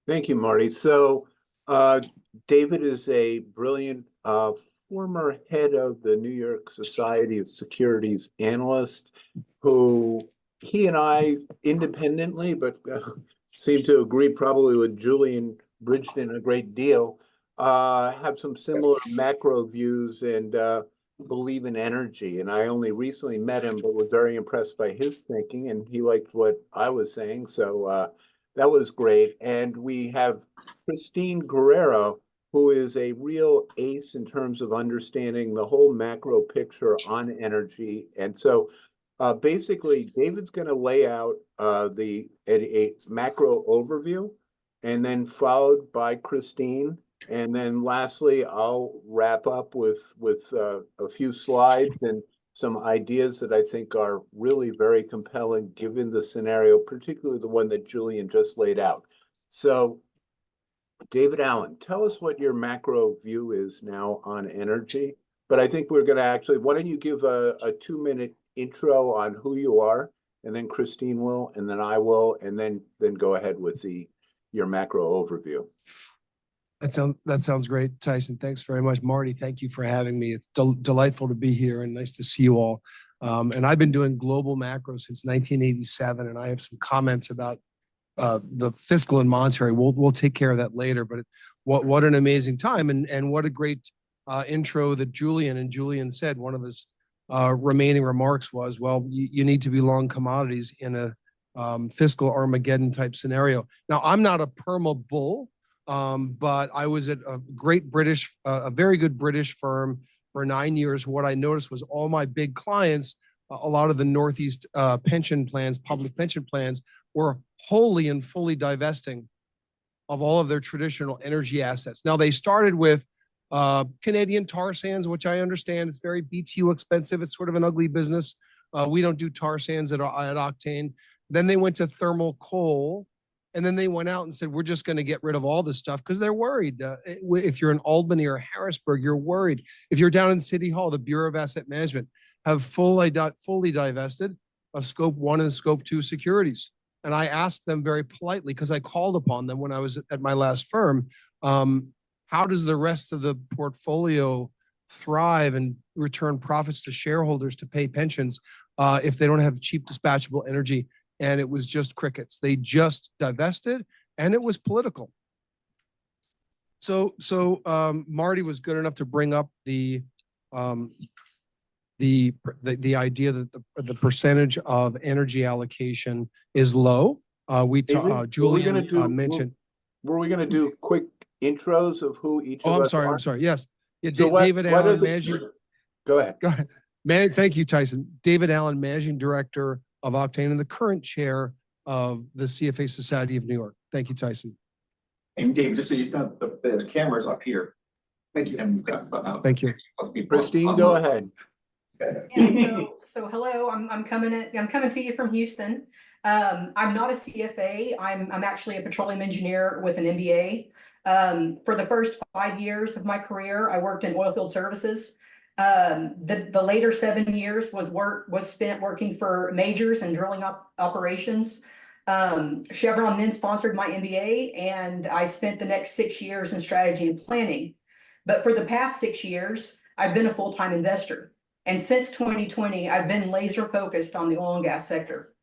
Thank you, Marty. Uh, David is a brilliant former head of the New York Society of Securities Analysts who he and I independently, but seem to agree probably with Julian Bridgeton a great deal, have some similar macro views and believe in energy. And I only recently met him, but was very impressed by his thinking, and he liked what I was saying. That was great. And we have Christine Guerrero, who is a real ace in terms of understanding the whole macro picture on energy. Basically, David's going to lay out a macro overview, and then followed by Christine. And then lastly, I'll wrap up with a few slides and some ideas that I think are really very compelling given the scenario, particularly the one that Julian just laid out. So, David Allen, tell us what your macro view is now on energy. But I think we're going to actually, why don't you give a 2-minute intro on who you are, and then Christine will, and then I will, and then go ahead with your macro overview. That sounds great, Tyson. Thanks very much. Marty, thank you for having me. It's delightful to be here and nice to see you all. And I've been doing global macro since 1987, and I have some comments about the fiscal and monetary. We'll take care of that later, but what an amazing time, and what a great intro that Julian said. One of his remaining remarks was, well, you need to be long commodities in a fiscal Armageddon type scenario. Now, I'm not a perma bull. But I was at a very good British firm for 9 years. What I noticed was all my big clients, a lot of the Northeast pension plans, public pension plans, were wholly and fully divesting of all of their traditional energy assets. Now, they started with Canadian tar sands, which I understand is very BTU expensive. It's sort of an ugly business. We don't do tar sands at Octane. Then they went to thermal coal. And then they went out and said, we're just going to get rid of all this stuff because they're worried. If you're in Albany or Harrisburg, you're worried. If you're down in City Hall, the Bureau of Asset Management have fully divested of Scope 1 and Scope 2 securities. And I asked them very politely, because I called upon them when I was at my last firm, how does the rest of the portfolio thrive and return profits to shareholders to pay pensions if they don't have cheap dispatchable energy? And it was just crickets. They just divested, and it was political. So Marty was good enough to bring up the idea that the percentage of energy allocation is low. Julian mentioned. Were we going to do quick intros of who each of us are? I'm sorry. Yes. Yeah, so David Allen, managing. Go ahead. Thank you, Tyson. David Allen, managing director of Octane and the current chair of the CFA Society of New York. Thank you, Tyson. And David, just so you know, the camera's up here. Thank you. And we've got thank you. Christine, go ahead. Yeah, so hello, I'm coming to you from Houston. I'm not a CFA. I'm actually a petroleum engineer with an MBA. For the first 5 years of my career, I worked in oilfield services. The later 7 years was spent working for majors and drilling operations. Chevron then sponsored my MBA, and I spent the next 6 years in strategy and planning. But for the past 6 years, I've been a full-time investor. And since 2020, I've been laser focused on the oil and gas sector,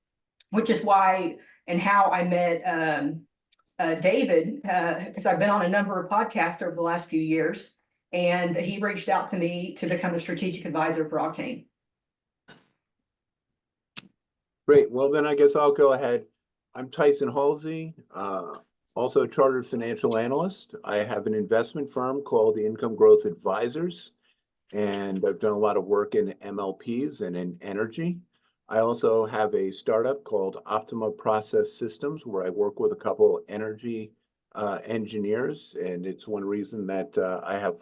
which is why and how I met David, because I've been on a number of podcasts over the last few years. And he reached out to me to become a strategic advisor for Octane. Great. Well, then I guess I'll go ahead. I'm Tyson Halsey, also a chartered financial analyst. I have an investment firm called the Income Growth Advisors, and I've done a lot of work in MLPs and in energy. I also have a startup called Optima Process Systems, where I work with a couple energy engineers, and it's one reason that I have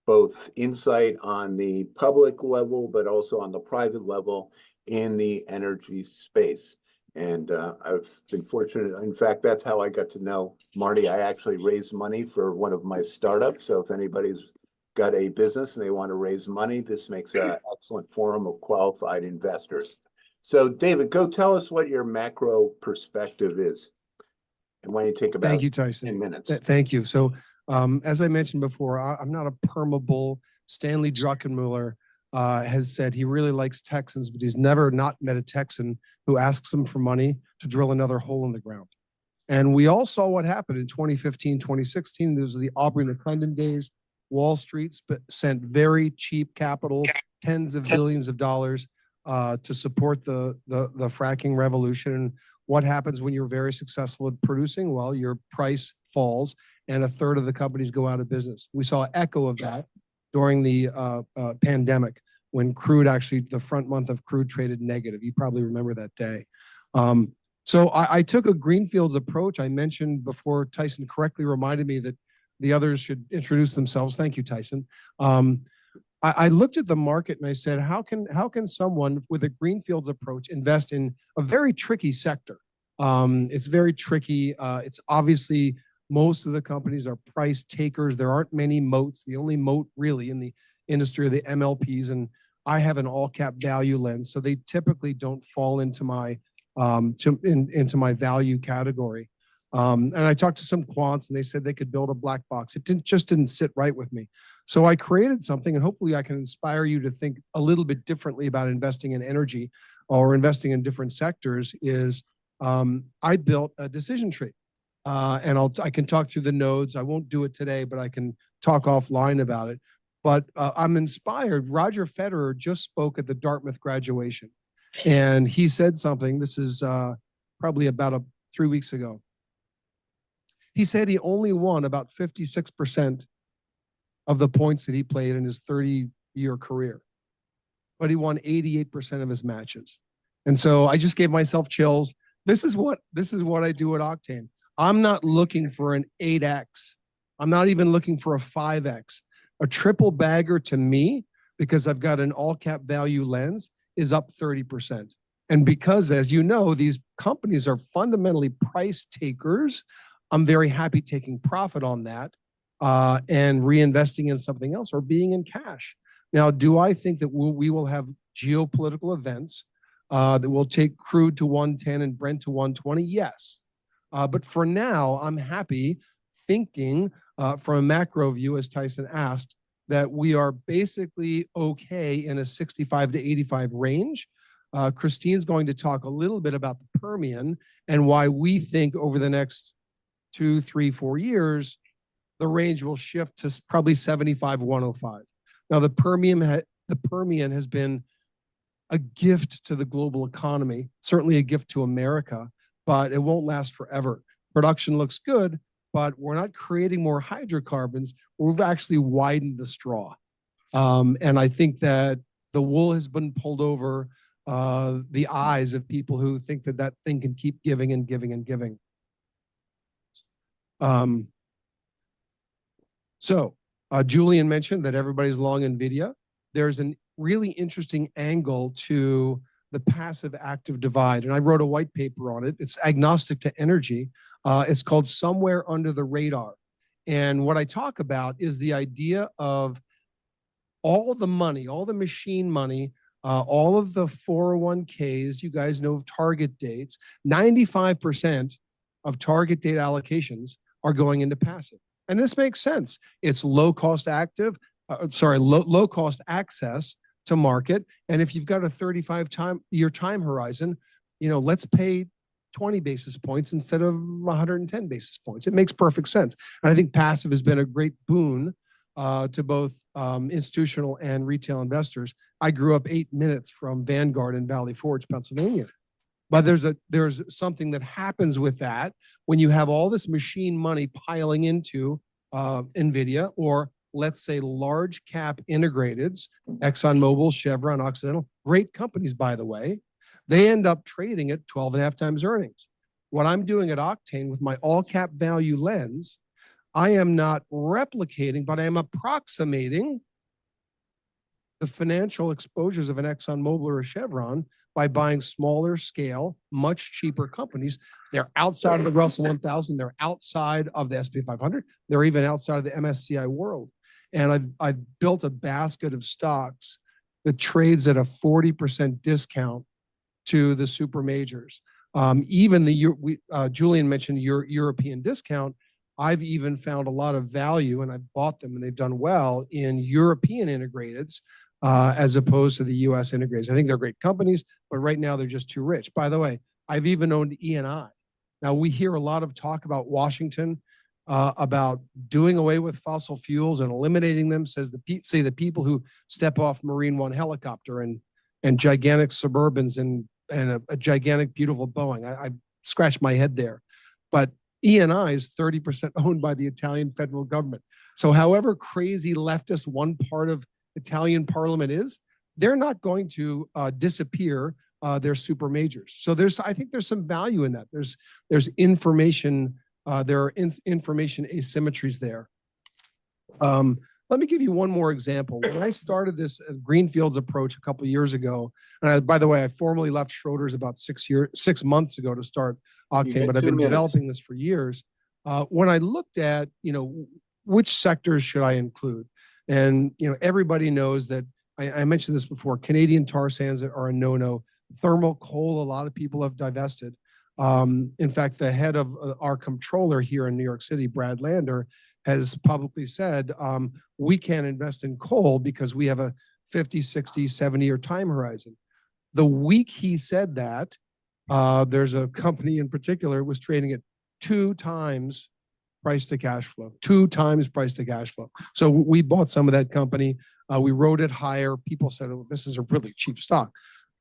both insight on the public level, but also on the private level in the energy space. And I've been fortunate. In fact, that's how I got to know Marty. I actually raised money for one of my startups. So if anybody's got a business and they want to raise money, this makes an excellent forum of qualified investors. So David, go tell us what your macro perspective is. And why don't you take about Thank you, Tyson. 10 minutes? Thank you. So, as I mentioned before, I'm not a perma bull. Stanley Druckenmiller has said he really likes Texans, but he's never not met a Texan who asks him for money to drill another hole in the ground. And we all saw what happened in 2015, 2016. Those are the Aubrey McClendon days. Wall Street sent very cheap capital, tens of billions of dollars to support the fracking revolution. And what happens when you're very successful at producing? Well, your price falls and a third of the companies go out of business. We saw an echo of that during the pandemic when crude actually, the front month of crude traded negative. You probably remember that day. So I took a greenfields approach. I mentioned before, Tyson correctly reminded me that the others should introduce themselves. Thank you, Tyson. I looked at the market and I said, how can someone with a greenfields approach invest in a very tricky sector? It's very tricky. It's obviously most of the companies are price takers. There aren't many moats. The only moat really in the industry are the MLPs, and I have an all cap value lens, so they typically don't fall into my into my value category. And I talked to some quants and they said they could build a black box. It just didn't sit right with me. So I created something, and hopefully I can inspire you to think a little bit differently about investing in energy or investing in different sectors. I built a decision tree. And I can talk through the nodes. I won't do it today, but I can talk offline about it. But I'm inspired. Roger Federer just spoke at the Dartmouth graduation, and he said something. This is probably about 3 weeks ago. He said he only won about 56% of the points that he played in his 30-year career, but he won 88% of his matches. And so I just gave myself chills. This is what I do at Octane. I'm not looking for an 8x. I'm not even looking for a 5x. A triple bagger to me, because I've got an all cap value lens, is up 30%. And because, as you know, these companies are fundamentally price takers, I'm very happy taking profit on that and reinvesting in something else or being in cash. Now, do I think that we will have geopolitical events that will take crude to 110 and Brent to 120? Yes. But for now, I'm happy thinking from a macro view, as Tyson asked, that we are basically okay in a 65 to 85 range. Christine's going to talk a little bit about the Permian and why we think over the next 2, 3, 4 years, the range will shift to probably 75, 105. Now, the Permian has been a gift to the global economy, certainly a gift to America, but it won't last forever. Production looks good, but we're not creating more hydrocarbons. We've actually widened the straw. And I think that the wool has been pulled over the eyes of people who think that that thing can keep giving and giving and giving. Julian mentioned that everybody's long NVIDIA. There's a really interesting angle to the passive active divide. And I wrote a white paper on it. It's agnostic to energy. It's called Somewhere Under the Radar. And what I talk about is the idea of all the money, all the machine money, all of the 401ks, you guys know of target dates, 95% of target date allocations are going into passive. And this makes sense. It's low cost low cost access to market. And if you've got a 35-year time horizon, let's pay 20 basis points instead of 110 basis points. It makes perfect sense. And I think passive has been a great boon to both institutional and retail investors. I grew up 8 minutes from Vanguard in Valley Forge, Pennsylvania. But there's something that happens with that when you have all this machine money piling into NVIDIA, or let's say large cap integrateds, ExxonMobil, Chevron, Occidental, great companies, by the way. They end up trading at 12.5 times earnings. What I'm doing at Octane with my all cap value lens, I am not replicating, but I am approximating the financial exposures of an ExxonMobil or a Chevron by buying smaller scale, much cheaper companies. They're outside of the Russell 1000. They're outside of the S&P 500. They're even outside of the MSCI World. And I've built a basket of stocks that trades at a 40% discount to the super majors. Even Julian mentioned your European discount. I've even found a lot of value, and I've bought them, and they've done well in European integrateds as opposed to the U.S. integrateds. I think they're great companies, but right now they're just too rich. By the way, I've even owned E&I. Now we hear a lot of talk about Washington about doing away with fossil fuels and eliminating them. Say the people who step off Marine One helicopter and gigantic Suburbans and a gigantic beautiful Boeing. I scratched my head there, but E&I is 30% owned by the Italian federal government. So however crazy leftist one part of Italian parliament is, they're not going to disappear their super majors. So I think there's some value in that. There's information, there are information asymmetries there. Let me give you one more example. When I started this Greenfields approach a couple of years ago, and by the way, I formally left Schroders about 6 months ago to start Octane, but I've been developing this for years. When I looked at, which sectors should I include? And, everybody knows that I mentioned this before, Canadian tar sands are a no-no. Thermal coal, a lot of people have divested. In fact, the head of our comptroller here in New York City, Brad Lander, has publicly said, we can't invest in coal because we have a 50, 60, 70-year time horizon. The week he said that, there's a company in particular was trading at 2 times price to cash flow, 2 times price to cash flow. So we bought some of that company. We rode it higher. People said, oh, this is a really cheap stock.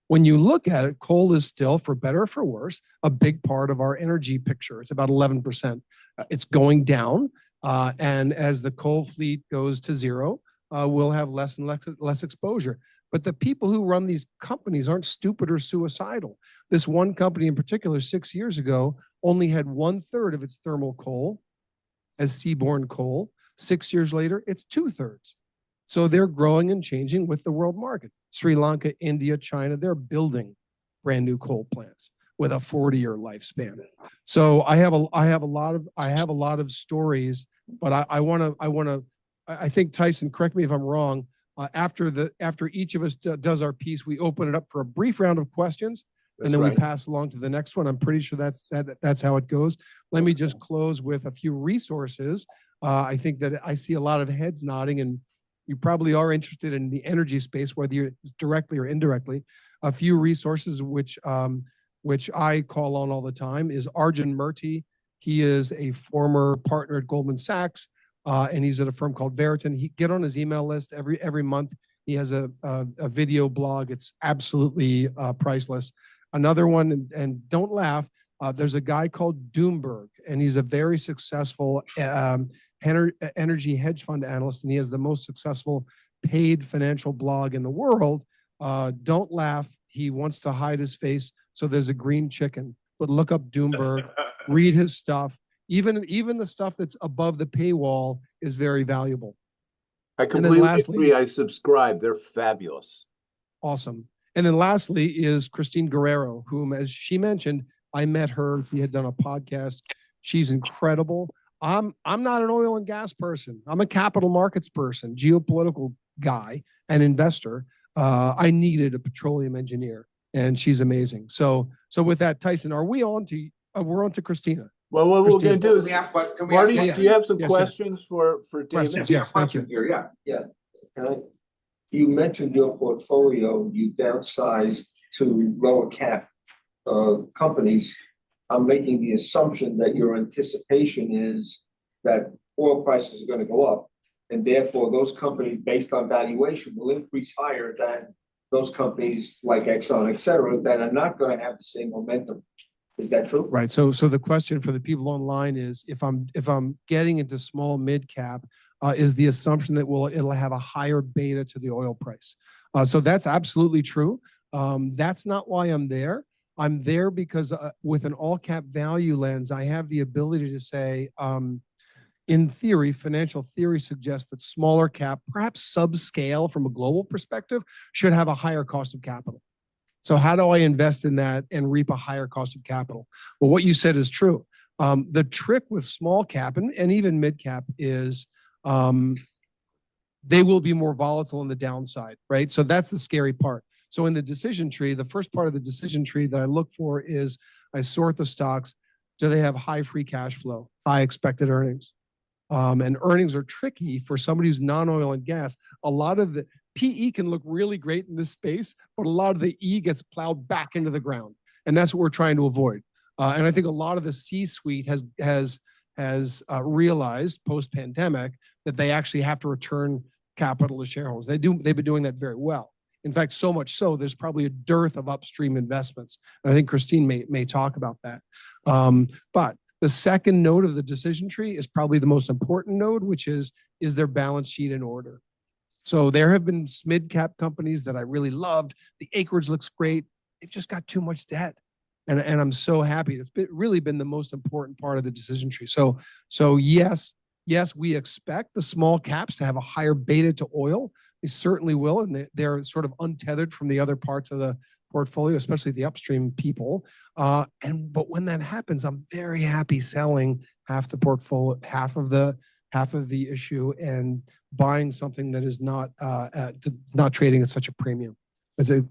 When you look at it, coal is still, for better or for worse, a big part of our energy picture. It's about 11%. It's going down. And as the coal fleet goes to zero, we'll have less and less exposure. But the people who run these companies aren't stupid or suicidal. This one company in particular, 6 years ago, only had 1/3 of its thermal coal as seaborne coal. 6 years later, it's 2/3. So they're growing and changing with the world market. Sri Lanka, India, China, they're building brand new coal plants with a 40-year lifespan. So I have a lot of stories, but I think, Tyson, correct me if I'm wrong. After each of us does our piece, we open it up for a brief round of questions, and then we pass along to the next one. I'm pretty sure that's how it goes. Let me just close with a few resources. I think that I see a lot of heads nodding, and you probably are interested in the energy space, whether you're directly or indirectly. A few resources which I call on all the time is Arjun Murthy. He is a former partner at Goldman Sachs, and he's at a firm called Veriton. Get on his email list every month. He has a video blog. It's absolutely priceless. Another one, and don't laugh, there's a guy called Doomberg, and he's a very successful energy hedge fund analyst, and he has the most successful paid financial blog in the world. Don't laugh. He wants to hide his face, so there's a green chicken. But look up Doomberg, read his stuff. Even the stuff that's above the paywall is very valuable. I completely agree. I subscribe. They're fabulous. Awesome. And then lastly is Christine Guerrero, whom, as she mentioned, I met her. She had done a podcast. She's incredible. I'm not an oil and gas person. I'm a capital markets person, geopolitical guy, and investor. I needed a petroleum engineer, and she's amazing. So with that, Tyson, we're on to Christina. Well, what we're going to do is, Marty, do you have some questions for David? Questions, yes, thank you. Yeah. You mentioned your portfolio, you downsized to lower cap companies. I'm making the assumption that your anticipation is that oil prices are going to go up, and therefore those companies, based on valuation, will increase higher than those companies like Exxon, et cetera, that are not going to have the same momentum. Is that true? Right. So the question for the people online is, if I'm getting into small mid cap, is the assumption that it'll have a higher beta to the oil price. So that's absolutely true. That's not why I'm there. I'm there because with an all cap value lens, I have the ability to say, in theory, financial theory suggests that smaller cap, perhaps subscale from a global perspective, should have a higher cost of capital. So how do I invest in that and reap a higher cost of capital? Well, what you said is true. The trick with small cap and even mid cap is they will be more volatile on the downside, right? So that's the scary part. So in the decision tree, the first part of the decision tree that I look for is I sort the stocks. Do they have high free cash flow, high expected earnings? And earnings are tricky for somebody who's non-oil and gas. A lot of the PE can look really great in this space, but a lot of the E gets plowed back into the ground. And that's what we're trying to avoid. And I think a lot of the C-suite has realized post-pandemic that they actually have to return capital to shareholders. They've been doing that very well. In fact, so much so, there's probably a dearth of upstream investments. And I think Christine may talk about that. But the second node of the decision tree is probably the most important node, which is their balance sheet in order? So there have been mid-cap companies that I really loved. The acreage looks great. They've just got too much debt. And I'm so happy. It's really been the most important part of the decision tree. So yes, we expect the small caps to have a higher beta to oil. They certainly will, and they're sort of untethered from the other parts of the portfolio, especially the upstream people. But when that happens, I'm very happy selling half the portfolio, half of the issue, and buying something that is not trading at such a premium. The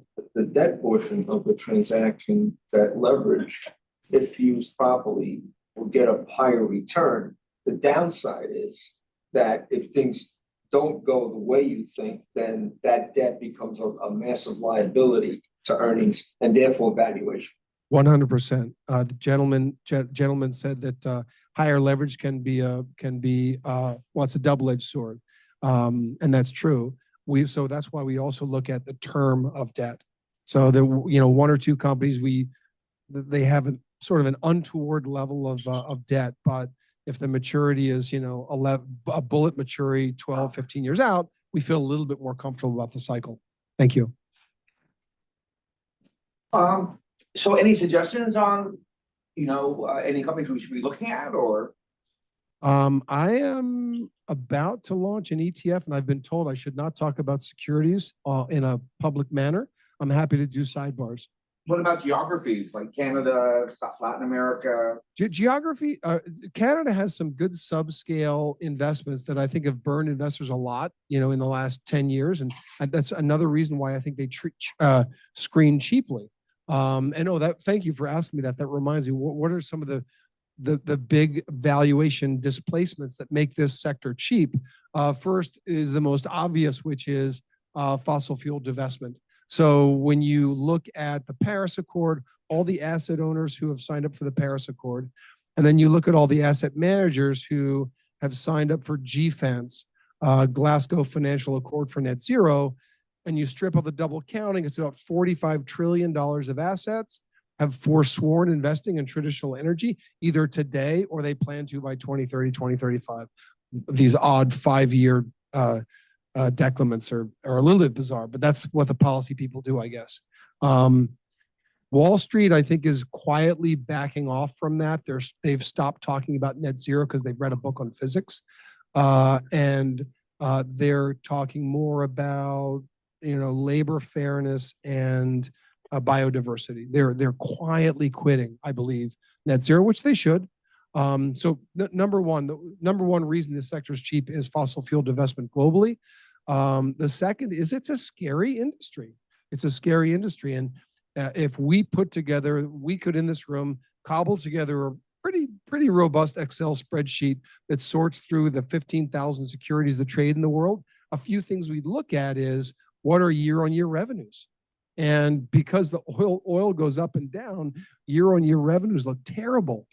debt portion of the transaction, that leverage, if used properly, will get a higher return. The downside is that if things don't go the way you think, then that debt becomes a massive liability to earnings and therefore valuation. 100%. The gentleman said that higher leverage can be it's a double-edged sword, and that's true. So that's why we also look at the term of debt. So there, one or two companies they have a sort of an untoward level of debt, but if the maturity is a bullet maturity 12, 15 years out, we feel a little bit more comfortable about the cycle. Thank you. So any suggestions on, any companies we should be looking at, or? I am about to launch an ETF, and I've been told I should not talk about securities in a public manner. I'm happy to do sidebars. What about geographies like Canada, Latin America? Geography, Canada has some good subscale investments that I think have burned investors a lot, in the last 10 years. And that's another reason why I think they screen cheaply. Thank you for asking me that. That reminds me, what are some of the big valuation displacements that make this sector cheap? First is the most obvious, which is fossil fuel divestment. So when you look at the Paris Accord, all the asset owners who have signed up for the Paris Accord, and then you look at all the asset managers who have signed up for GFANZ, Glasgow Financial Accord for Net Zero, and you strip out the double counting, it's about $45 trillion of assets have forsworn investing in traditional energy, either today or they plan to by 2030, 2035. These odd 5-year decrements are a little bit bizarre, but that's what the policy people do, I guess. Wall Street, I think, is quietly backing off from that. They've stopped talking about net zero because they've read a book on physics, and they're talking more about labor fairness and biodiversity. They're quietly quitting, I believe, net zero, which they should. So the number one reason this sector is cheap is fossil fuel divestment globally. The second is it's a scary industry. It's a scary industry. And if we could in this room cobble together a pretty robust Excel spreadsheet that sorts through the 15,000 securities that trade in the world. A few things we'd look at is what are year-on-year revenues? And because the oil goes up and down, year-on-year revenues look terrible.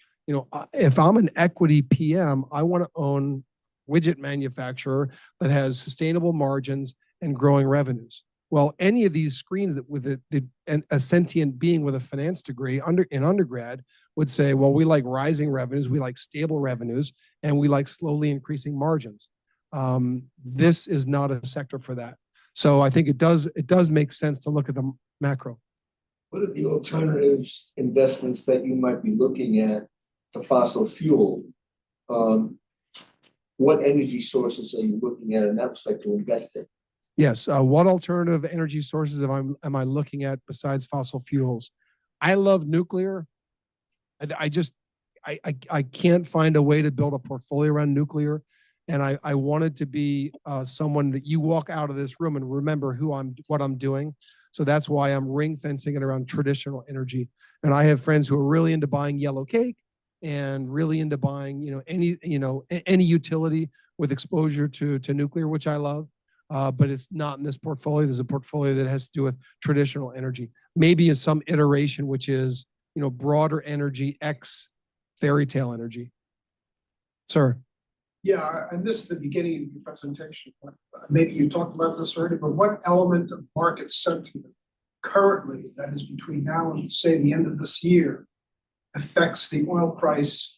If I'm an equity PM, I want to own widget manufacturer that has sustainable margins and growing revenues. Well, any of these screens that with a sentient being with a finance degree in undergrad would say, well, we like rising revenues, we like stable revenues, and we like slowly increasing margins. This is not a sector for that. So I think it does make sense to look at the macro. What are the alternatives investments that you might be looking at to fossil fuel? What energy sources are you looking at in that respect to invest in? Yes. What alternative energy sources am I looking at besides fossil fuels? I love nuclear. I can't find a way to build a portfolio around nuclear. And I wanted to be someone that you walk out of this room and remember what I'm doing. So that's why I'm ring fencing it around traditional energy. And I have friends who are really into buying yellow cake and really into buying, any utility with exposure to nuclear, which I love. But it's not in this portfolio. There's a portfolio that has to do with traditional energy. Maybe in some iteration, which is, broader energy, X fairy tale energy. Sir. Yeah, I missed the beginning of your presentation. Maybe you talked about this already, but what element of market sentiment currently, that is between now and say the end of this year, affects the oil price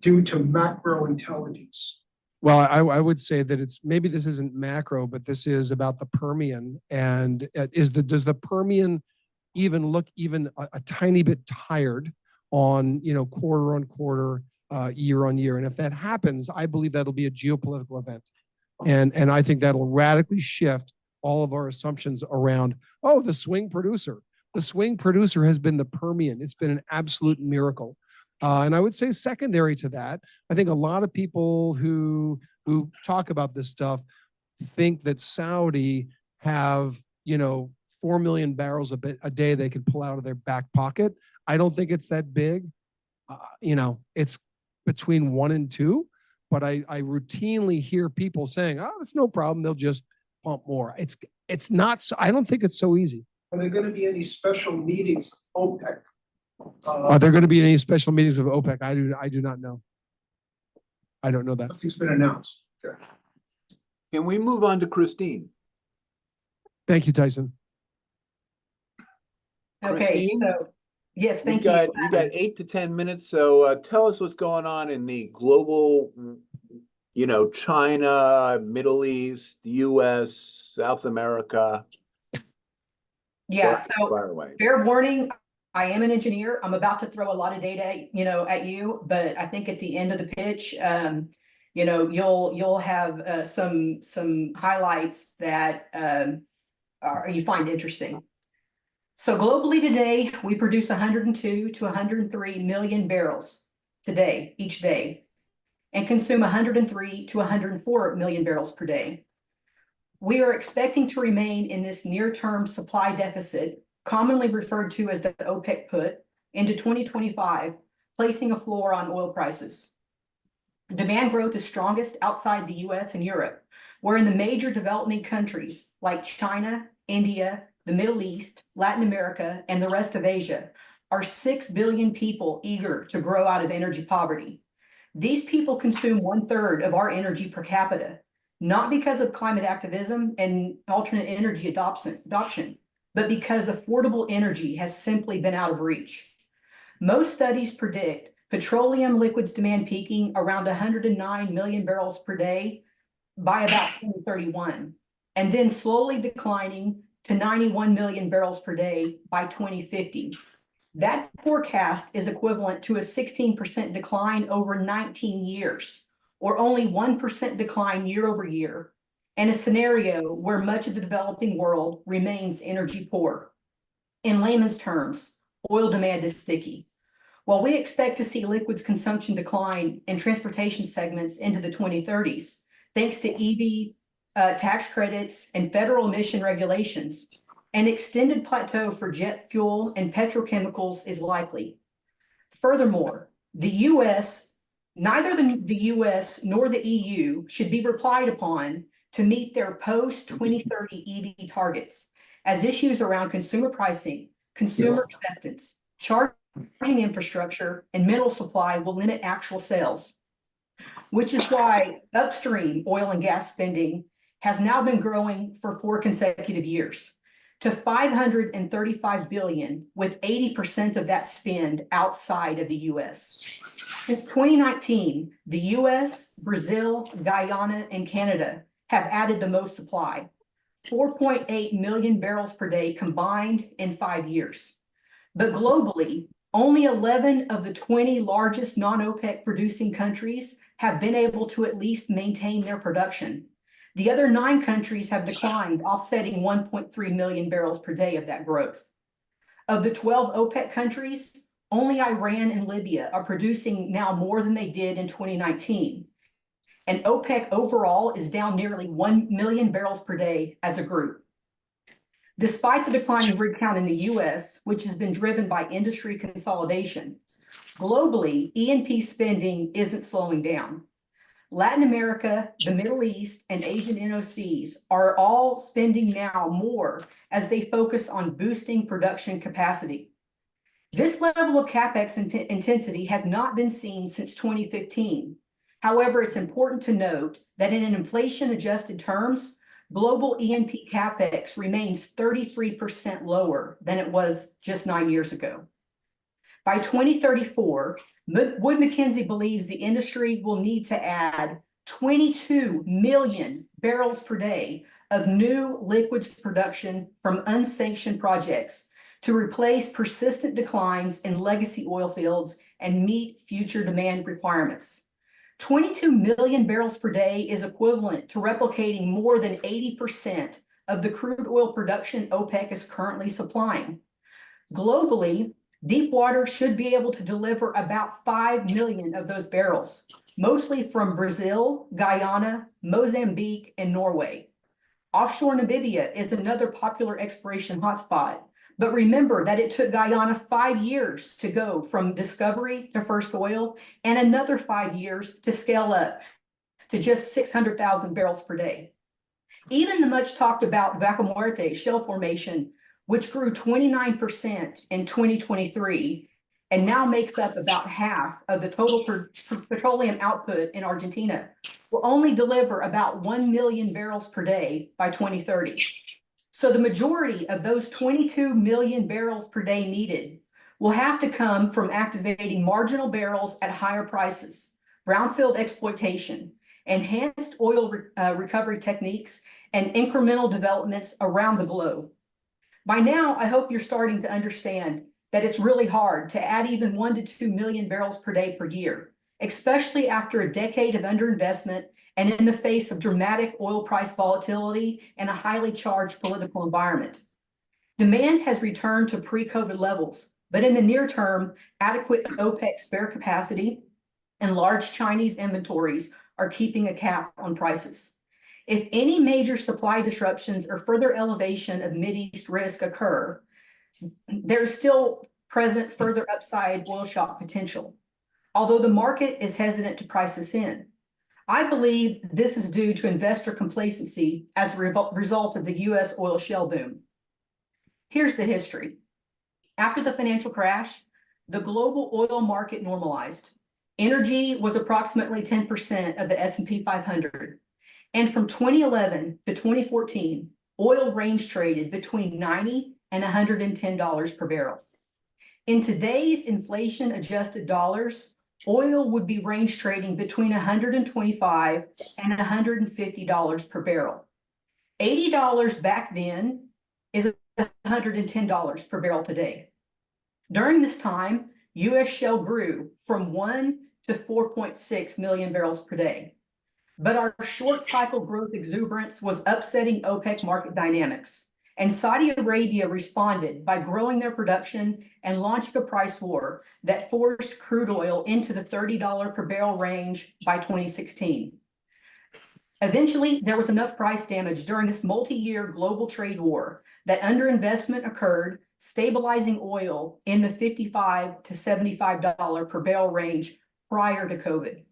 due to macro intelligence? Well, I would say that maybe this isn't macro, but this is about the Permian. And does the Permian even look a tiny bit tired on, quarter on quarter, year on year? And if that happens, I believe that'll be a geopolitical event. And I think that'll radically shift all of our assumptions around, the swing producer. The swing producer has been the Permian. It's been an absolute miracle. And I would say secondary to that, I think a lot of people who talk about this stuff think that Saudi have, 4 million barrels a day they could pull out of their back pocket. I don't think it's that big. It's between 1 and 2, but I routinely hear people saying, it's no problem. They'll just pump more. It's not, so I don't think it's so easy. Are there going to be any special meetings of OPEC? Are there going to be any special meetings of OPEC? I do not know. I don't know that. Nothing's been announced. Okay. Can we move on to Christine? Thank you, Tyson. Okay, Christine? so, yes, thank You you. got 8 to 10 minutes, so tell us what's going on in the global, China, Middle East, US, South America. Yeah, Fire so away. fair warning, I am an engineer. I'm about to throw a lot of data, at you, but I think at the end of the pitch, you'll have some highlights that you find interesting. So globally today, we produce 102 to 103 million barrels each day, and consume 103 to 104 million barrels per day. We are expecting to remain in this near-term supply deficit, commonly referred to as the OPEC put, into 2025, placing a floor on oil prices. Demand growth is strongest outside the US and Europe, where in the major developing countries like China, India, the Middle East, Latin America, and the rest of Asia are 6 billion people eager to grow out of energy poverty. These people consume 1/3 of our energy per capita, not because of climate activism and alternate energy adoption, but because affordable energy has simply been out of reach. Most studies predict petroleum liquids demand peaking around 109 million barrels per day by about 2031, and then slowly declining to 91 million barrels per day by 2050. That forecast is equivalent to a 16% decline over 19 years, or only 1% decline year over year, and a scenario where much of the developing world remains energy poor. In layman's terms, oil demand is sticky. While we expect to see liquids consumption decline in transportation segments into the 2030s, thanks to EV tax credits and federal emission regulations, an extended plateau for jet fuel and petrochemicals is likely. Furthermore, neither the US nor the EU should be relied upon to meet their post-2030 EV targets, as issues around consumer pricing, consumer acceptance, charging infrastructure, and mineral supply will limit actual sales, which is why upstream oil and gas spending has now been growing for 4 consecutive years to $535 billion, with 80% of that spend outside of the US. Since 2019, the US, Brazil, Guyana, and Canada have added the most supply, 4.8 million barrels per day combined in 5 years. But globally, only 11 of the 20 largest non-OPEC producing countries have been able to at least maintain their production. The other 9 countries have declined, offsetting 1.3 million barrels per day of that growth. Of the 12 OPEC countries, only Iran and Libya are producing now more than they did in 2019. And OPEC overall is down nearly 1 million barrels per day as a group. Despite the declining rig count in the US, which has been driven by industry consolidation, globally, E&P spending isn't slowing down. Latin America, the Middle East, and Asian NOCs are all spending now more as they focus on boosting production capacity. This level of CapEx intensity has not been seen since 2015. However, it's important to note that in inflation-adjusted terms, global E&P CapEx remains 33% lower than it was just 9 years ago. By 2034, Wood Mackenzie believes the industry will need to add 22 million barrels per day of new liquids production from unsanctioned projects to replace persistent declines in legacy oil fields and meet future demand requirements. 22 million barrels per day is equivalent to replicating more than 80% of the crude oil production OPEC is currently supplying. Globally, deepwater should be able to deliver about 5 million of those barrels, mostly from Brazil, Guyana, Mozambique, and Norway. Offshore Namibia is another popular exploration hotspot, but remember that it took Guyana 5 years to go from discovery to first oil and another 5 years to scale up to just 600,000 barrels per day. Even the much talked about Vaca Muerta shale formation, which grew 29% in 2023 and now makes up about half of the total petroleum output in Argentina, will only deliver about 1 million barrels per day by 2030. So the majority of those 22 million barrels per day needed will have to come from activating marginal barrels at higher prices, brownfield exploitation, enhanced oil recovery techniques, and incremental developments around the globe. By now, I hope you're starting to understand that it's really hard to add even 1 to 2 million barrels per day per year, especially after a decade of underinvestment and in the face of dramatic oil price volatility and a highly charged political environment. Demand has returned to pre-COVID levels, but in the near term, adequate OPEC spare capacity and large Chinese inventories are keeping a cap on prices. If any major supply disruptions or further elevation of Mideast risk occur, there's still present further upside oil shock potential, although the market is hesitant to price this in. I believe this is due to investor complacency as a result of the US oil shale boom. Here's the history. After the financial crash, the global oil market normalized. Energy was approximately 10% of the S&P 500. And from 2011 to 2014, oil range traded between $90 and $110 per barrel. In today's inflation-adjusted dollars, oil would be range trading between $125 and $150 per barrel. $80 back then is $110 per barrel today. During this time, US shale grew from 1 to 4.6 million barrels per day. But our short cycle growth exuberance was upsetting OPEC market dynamics, and Saudi Arabia responded by growing their production and launching a price war that forced crude oil into the $30 per barrel range by 2016. Eventually, there was enough price damage during this multi-year global trade war that underinvestment occurred, stabilizing oil in the $55 to $75 per barrel range prior to COVID.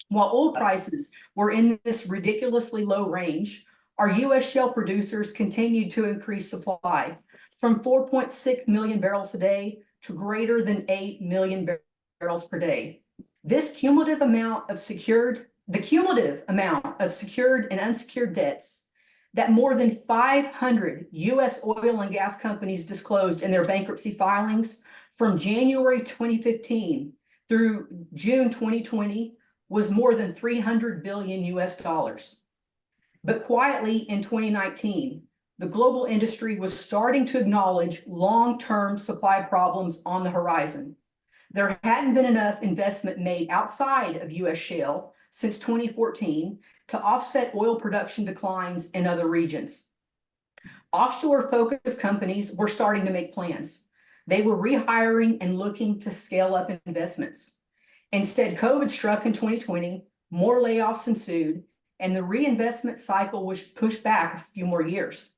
While oil prices were in this ridiculously low range, our US shale producers continued to increase supply from 4.6 million barrels a day to greater than 8 million barrels per day. The cumulative amount of secured and unsecured debts that more than 500 US oil and gas companies disclosed in their bankruptcy filings from January 2015 through June 2020 was more than 300 billion US dollars. But quietly in 2019, the global industry was starting to acknowledge long-term supply problems on the horizon. There hadn't been enough investment made outside of US shale since 2014 to offset oil production declines in other regions. Offshore-focused companies were starting to make plans. They were rehiring and looking to scale up investments. Instead, COVID struck in 2020, more layoffs ensued, and the reinvestment cycle was pushed back a few more years.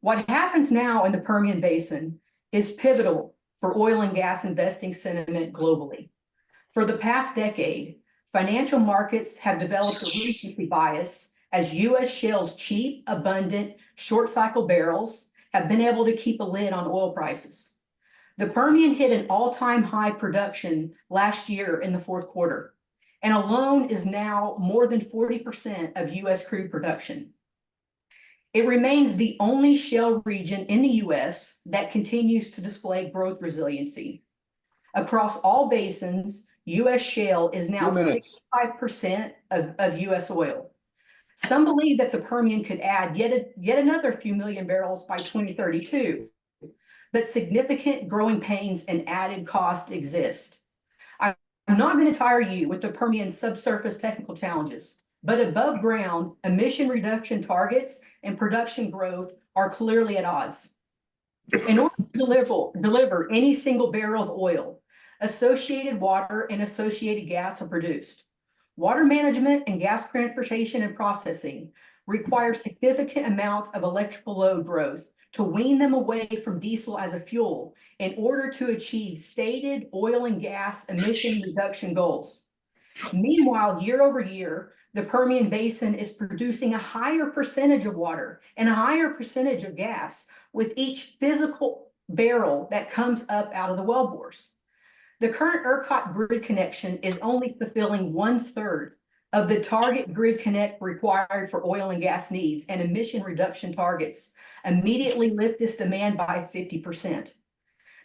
What happens now in the Permian Basin is pivotal for oil and gas investing sentiment globally. For the past decade, financial markets have developed a recency bias as U.S. shale's cheap, abundant, short cycle barrels have been able to keep a lid on oil prices. The Permian hit an all-time high production last year in the fourth quarter, and alone is now more than 40% of U.S. crude production. It remains the only shale region in the U.S. that continues to display growth resiliency. Across all basins, U.S. shale is now 65% of U.S. oil. Some believe that the Permian could add yet another few million barrels by 2032, but significant growing pains and added cost exist. I'm not going to tire you with the Permian's subsurface technical challenges, but above ground, emission reduction targets and production growth are clearly at odds. In order to deliver any single barrel of oil, associated water and associated gas are produced. Water management and gas transportation and processing require significant amounts of electrical load growth to wean them away from diesel as a fuel in order to achieve stated oil and gas emission reduction goals. Meanwhile, year over year, the Permian Basin is producing a higher percentage of water and a higher percentage of gas with each physical barrel that comes up out of the wellbores. The current ERCOT grid connection is only fulfilling 1/3 of the target grid connect required for oil and gas needs, and emission reduction targets immediately lift this demand by 50%.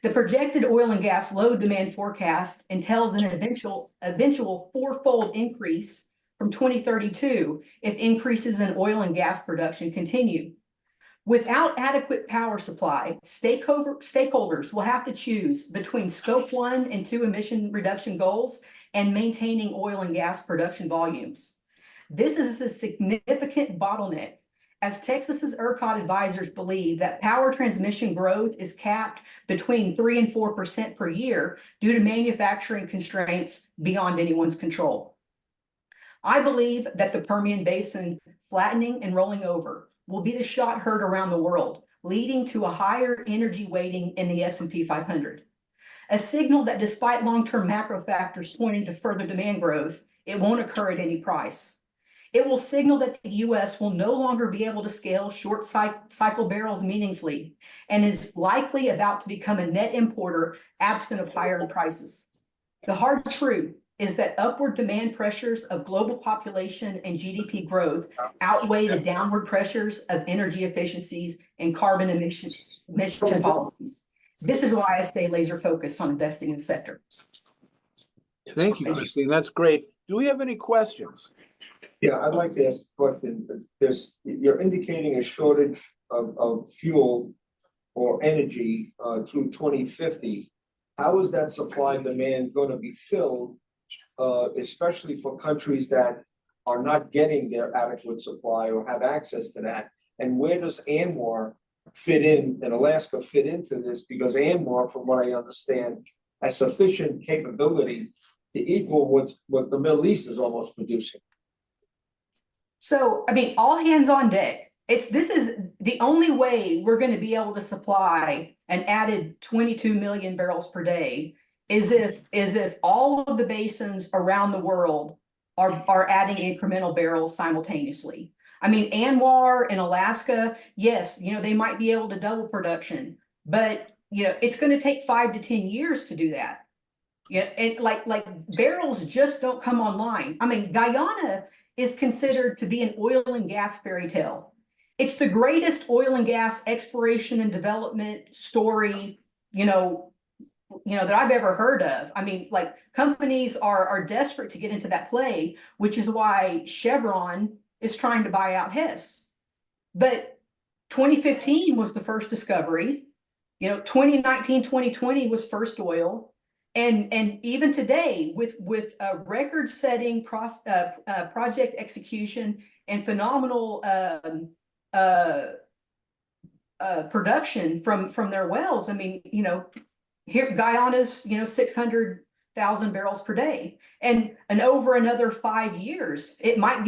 The projected oil and gas load demand forecast entails an eventual fourfold increase from 2032 if increases in oil and gas production continue. Without adequate power supply, stakeholders will have to choose between Scope 1 and 2 emission reduction goals and maintaining oil and gas production volumes. This is a significant bottleneck, as Texas's ERCOT advisors believe that power transmission growth is capped between 3% and 4% per year due to manufacturing constraints beyond anyone's control. I believe that the Permian Basin flattening and rolling over will be the shot heard around the world, leading to a higher energy weighting in the S&P 500. A signal that despite long-term macro factors pointing to further demand growth, it won't occur at any price. It will signal that the U.S. will no longer be able to scale short cycle barrels meaningfully and is likely about to become a net importer absent of higher prices. The hard truth is that upward demand pressures of global population and GDP growth outweigh the downward pressures of energy efficiencies and carbon emission policies. This is why I stay laser focused on investing in the sector. Thank you, Christine. That's great. Do we have any questions? Yeah, I'd like to ask a question. You're indicating a shortage of fuel or energy through 2050. How is that supply and demand going to be filled, especially for countries that are not getting their adequate supply or have access to that? And where does ANWR fit in, and Alaska fit into this? Because ANWR, from what I understand, has sufficient capability to equal what the Middle East is almost producing. So, I mean, all hands on deck. This is the only way we're going to be able to supply an added 22 million barrels per day is if all of the basins around the world are adding incremental barrels simultaneously. I mean, ANWR in Alaska, yes, they might be able to double production, but it's going to take 5 to 10 years to do that. Yeah, and like barrels just don't come online. I mean, Guyana is considered to be an oil and gas fairy tale. It's the greatest oil and gas exploration and development story, that I've ever heard of. I mean, like, companies are desperate to get into that play, which is why Chevron is trying to buy out Hess. But 2015 was the first discovery. 2019, 2020 was first oil. And even today, with record-setting project execution and phenomenal production from their wells, I mean, here Guyana's 600,000 barrels per day, and over another 5 years, it might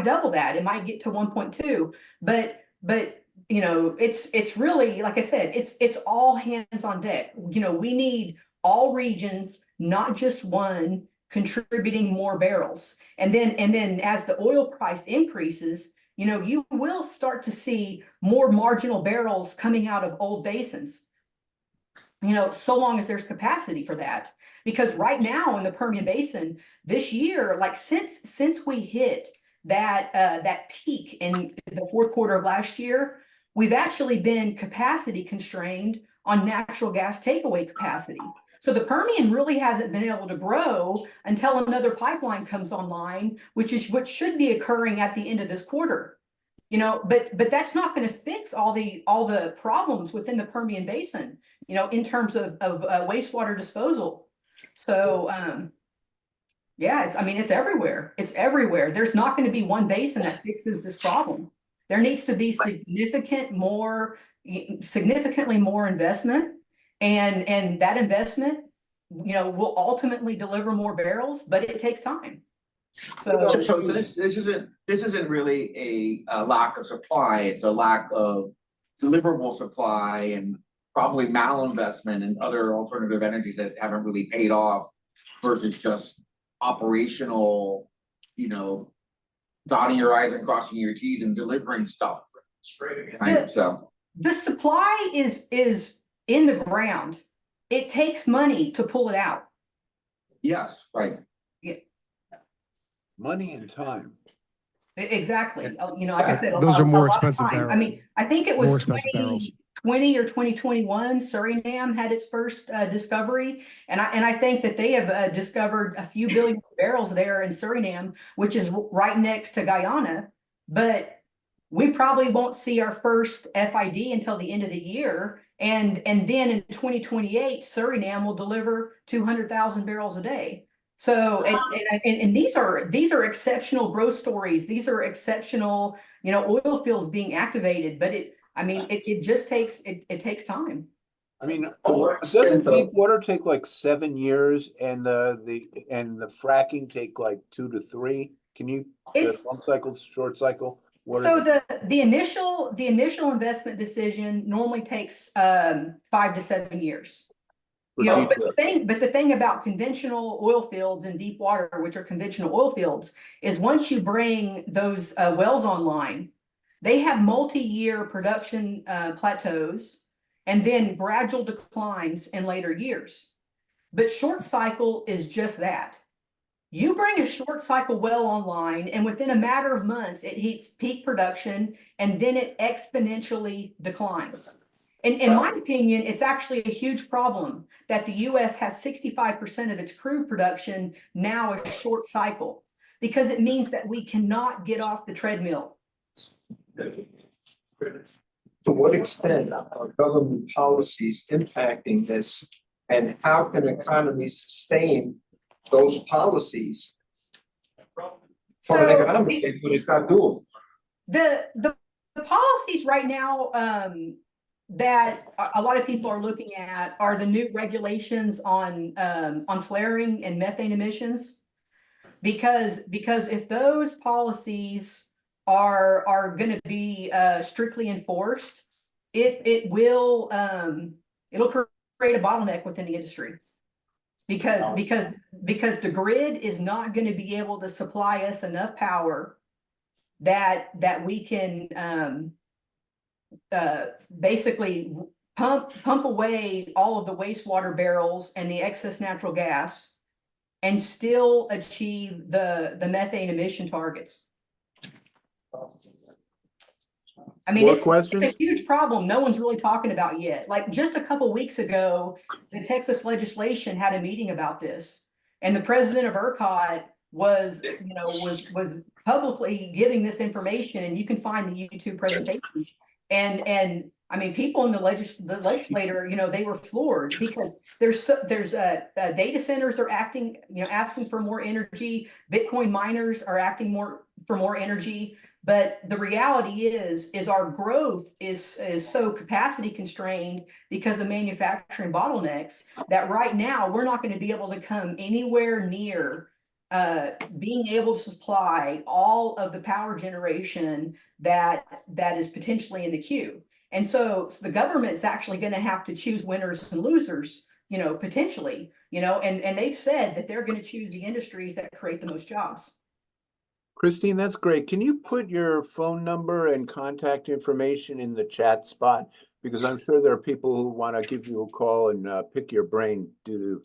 double that. It might get to 1.2, but it's really, like I said, it's all hands on deck. We need all regions, not just one, contributing more barrels. And then as the oil price increases, you will start to see more marginal barrels coming out of old basins. So long as there's capacity for that. Because right now in the Permian Basin this year, like since we hit that peak in the fourth quarter of last year, we've actually been capacity constrained on natural gas takeaway capacity. So the Permian really hasn't been able to grow until another pipeline comes online, which should be occurring at the end of this quarter. But that's not going to fix all the problems within the Permian Basin, in terms of wastewater disposal. So yeah, it's everywhere. It's everywhere. There's not going to be one basin that fixes this problem. There needs to be significantly more investment, and that investment, will ultimately deliver more barrels, but it takes time. So this isn't really a lack of supply, it's a lack of deliverable supply and probably malinvestment in other alternative energies that haven't really paid off versus just operational, dotting your I's and crossing your T's and delivering stuff. Right? So the supply is in the ground. It takes money to pull it out. yes, right. Money and time. Exactly. Like I said, Those are more a lot of expensive time. barrels. I think it More was expensive barrels. 2020 or 2021, Suriname had its first discovery. And I think that they have discovered a few billion barrels there in Suriname, which is right next to Guyana. But we probably won't see our first FID until the end of the year. And then in 2028, Suriname will deliver 200,000 barrels a day. So, and these are exceptional growth stories. These are exceptional, oil fields being activated, but it just takes, it takes time. Doesn't deep water take like 7 years and the fracking take like 2 to 3? Can you, the long cycle, short cycle? So the initial investment decision normally takes 5 to 7 years. But the thing about conventional oil fields and deep water, which are conventional oil fields, is once you bring those wells online, they have multi-year production plateaus and then gradual declines in later years. But short cycle is just that. You bring a short cycle well online, and within a matter of months, it hits peak production, and then it exponentially declines. And in my opinion, it's actually a huge problem that the US has 65% of its crude production now a short cycle, because it means that we cannot get off the treadmill. To what extent are government policies impacting this, and how can economies sustain those policies from an economic standpoint? It's not doable. The policies right now that a lot of people are looking at are the new regulations on flaring and methane emissions, because if those policies are going to be strictly enforced, it'll create a bottleneck within the industry, because the grid is not going to be able to supply us enough power that we can basically pump away all of the wastewater barrels and the excess natural gas and still achieve the methane emission targets. It's a huge problem no one's really talking about yet. Like just a couple weeks ago, the Texas legislation had a meeting about this, and the president of ERCOT was publicly giving this information, and you can find the YouTube presentations. And people in the legislator, they were floored, because there's data centers are asking for more energy. Bitcoin miners are asking for more energy. But the reality is our growth is so capacity constrained because of manufacturing bottlenecks that right now we're not going to be able to come anywhere near being able to supply all of the power generation that is potentially in the queue. And so the government's actually going to have to choose winners and losers, potentially, and they've said that they're going to choose the industries that create the most jobs. Christine, that's great. Can you put your phone number and contact information in the chat spot? Because I'm sure there are people who want to give you a call and pick your brain due to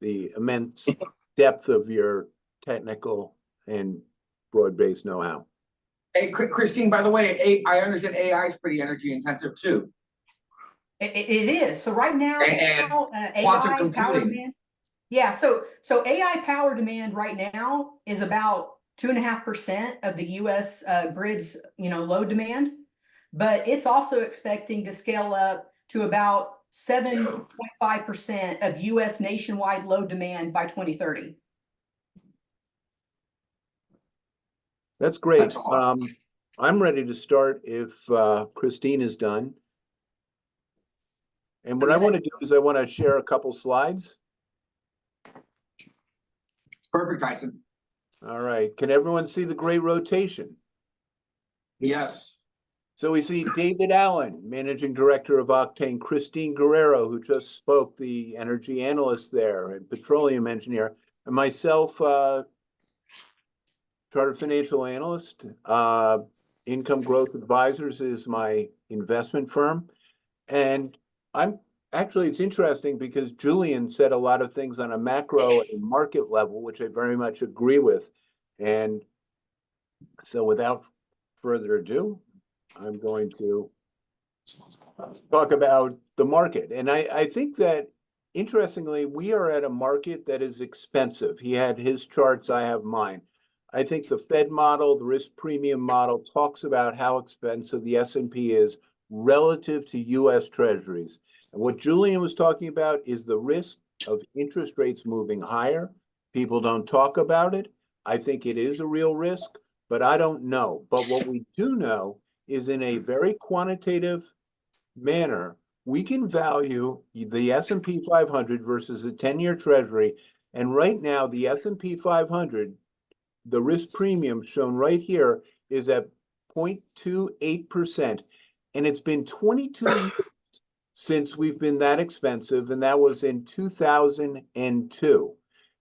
the immense depth of your technical and broad-based know-how. Hey, Christine, by the way, I understand AI is pretty energy intensive too. It is. So right now, And AI quantum power computing. demand. Yeah, so AI power demand right now is about 2.5% of the US grid's load demand, but it's also expecting to scale up to about 7.5% of US nationwide load demand by 2030. That's great. That's awesome. I'm ready to start if Christine is done. And what I want to do is I want to share a couple slides. Perfect, Tyson. All right. Can everyone see the great rotation? Yes. So we see David Allen, Managing Director of Octane, Christine Guerrero, who just spoke, the energy analyst there and petroleum engineer, and myself, Chartered Financial Analyst. Income Growth Advisors is my investment firm. And it's interesting because Julian said a lot of things on a macro and market level, which I very much agree with. And so without further ado, I'm going to talk about the market. And I think that, interestingly, we are at a market that is expensive. He had his charts, I have mine. I think the Fed model, the risk premium model, talks about how expensive the S&P is relative to US Treasuries. And what Julian was talking about is the risk of interest rates moving higher. People don't talk about it. I think it is a real risk, but I don't know. But what we do know is, in a very quantitative manner, we can value the S&P 500 versus a 10-year Treasury. And right now, the S&P 500, the risk premium shown right here, is at 0.28%. And it's been 22 years since we've been that expensive, and that was in 2002.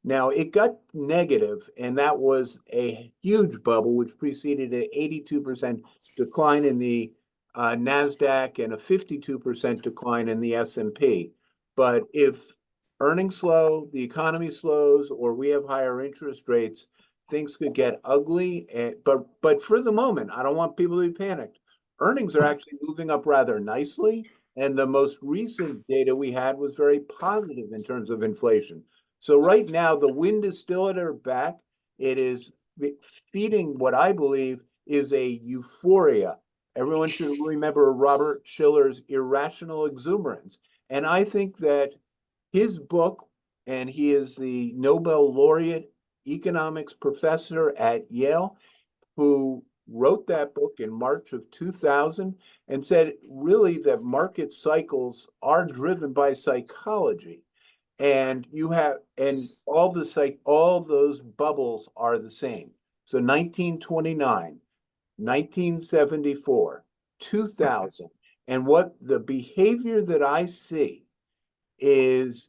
Now, it got negative, and that was a huge bubble, which preceded an 82% decline in the NASDAQ and a 52% decline in the S&P. But if earnings slow, the economy slows, or we have higher interest rates, things could get ugly. But for the moment, I don't want people to be panicked. Earnings are actually moving up rather nicely, and the most recent data we had was very positive in terms of inflation. So right now, the wind is still at our back. It is feeding what I believe is a euphoria. Everyone should remember Robert Shiller's irrational exuberance. And I think that his book, and he is the Nobel laureate economics professor at Yale, who wrote that book in March of 2000 and said really that market cycles are driven by psychology. And all those bubbles are the same. So 1929, 1974, 2000, and what the behavior that I see is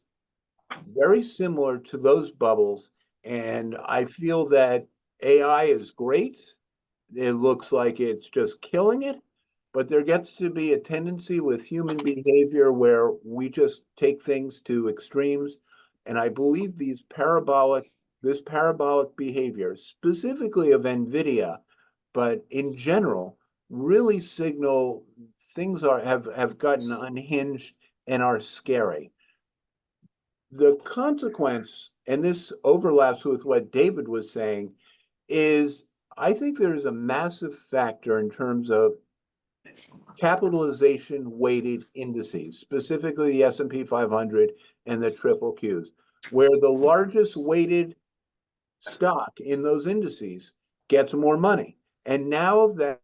very similar to those bubbles. And I feel that AI is great. It looks like it's just killing it, but there gets to be a tendency with human behavior where we just take things to extremes. And I believe this parabolic behavior, specifically of NVIDIA, but in general, really signal things have gotten unhinged and are scary. The consequence, and this overlaps with what David was saying, is I think there's a massive factor in terms of capitalization weighted indices, specifically the S&P 500 and the triple Qs, where the largest weighted stock in those indices gets more money. And now that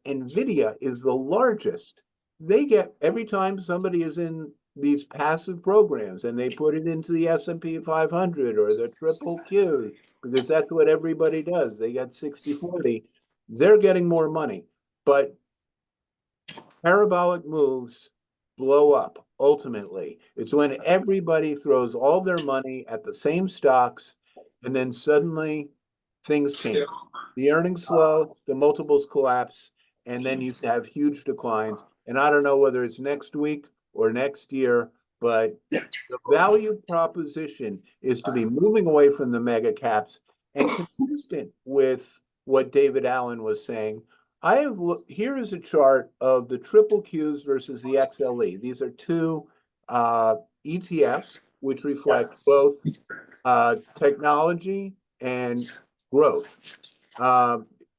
NVIDIA is the largest, they get, every time somebody is in these passive programs and they put it into the S&P 500 or the triple Qs because that's what everybody does. They got 60-40. They're getting more money, but parabolic moves blow up ultimately. It's when everybody throws all their money at the same stocks and then suddenly things change. The earnings slow, the multiples collapse, and then you have huge declines. And I don't know whether it's next week or next year, but the value proposition is to be moving away from the mega caps and consistent with what David Allen was saying. Here is a chart of the triple Qs versus the XLE. These are two ETFs which reflect both technology and growth